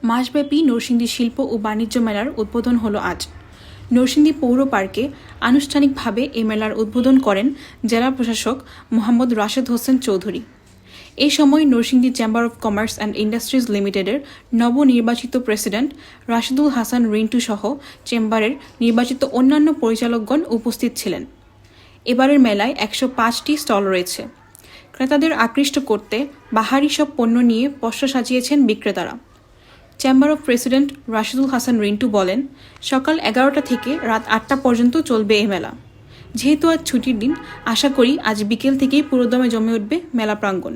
মাসব্যাপী নরসিংদী শিল্প ও বাণিজ্য মেলার উদ্বোধন হলো আজ। নরসিংদী পৌর পার্কে আনুষ্ঠানিকভাবে এই মেলার উদ্বোধন করেন জেলা প্রশাসক মোহাম্মদ রাশেদ হোসেন চৌধুরী। এই সময় Narsingdi chamber of commerce and industries লিমিটেডের নবনির্বাচিত প্রেসিডেন্ট রাশিদুল হাসান রিন্টু সহ চেম্বারের নির্বাচিত অন্যান্য পরিচালকগণ উপস্থিত ছিলেন। এবারের মেলায় ১০৫টি স্টল রয়েছে। ক্রেতাদের আকৃষ্ট করতে বাহারি সব পণ্য নিয়ে পসরা সাজিয়েছেন বিক্রেতারা। Chamber of president Rashidul Hasan Rintu বলেন, সকাল ১১টা থেকে রাত ৮টা পর্যন্ত চলবে এই মেলা। যেহেতু আজ ছুটির দিন, আশা করি আজ বিকেল থেকেই পুরোদমে জমে উঠবে মেলা প্রাঙ্গণ।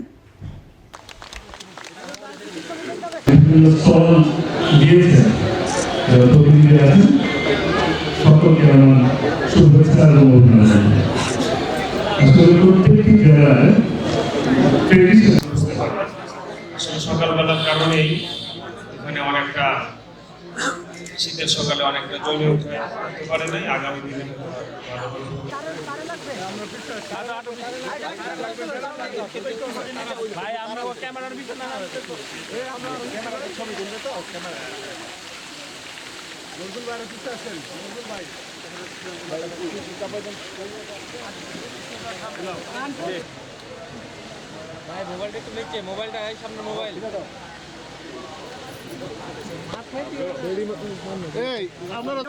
সকালবেলার কারণেই এখানে অনেকটা শীতের সকালে অনেকটা জমে উঠতে পারে নাই। আগামী দিনে ভাই মোবাইলটা একটু নিচে, মোবাইলটা সামনে মোবাইল। এই আপনারা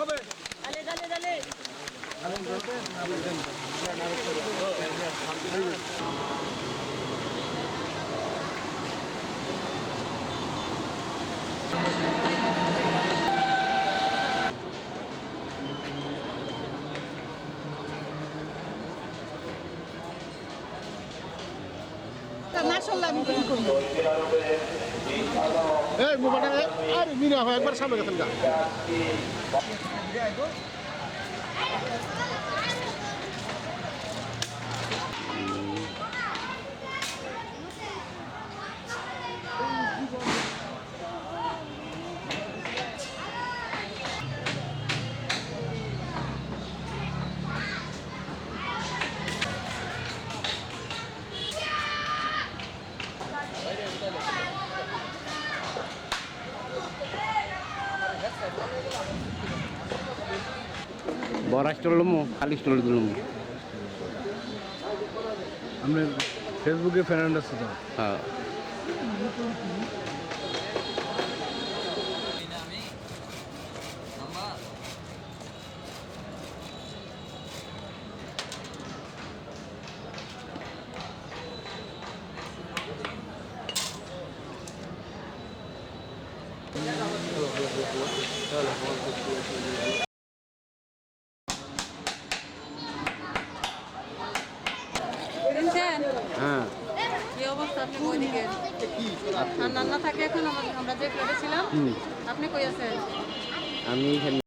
এই মোবাইলটা আরে মিনা হয় একবার সামনে গেছেন গা। বড় স্টল লমু খালি স্টল দিলমু আমরা ফেসবুকে ফ্রেন্ড আছে তো। হ্যাঁ হ্যাঁ কি অবস্থা? আপনি কই দিকে? ঠান্ডা না থাকে এখন আমরা যে ফ্ল্যাটে ছিলাম, আপনি কই আছেন? আমি এখানে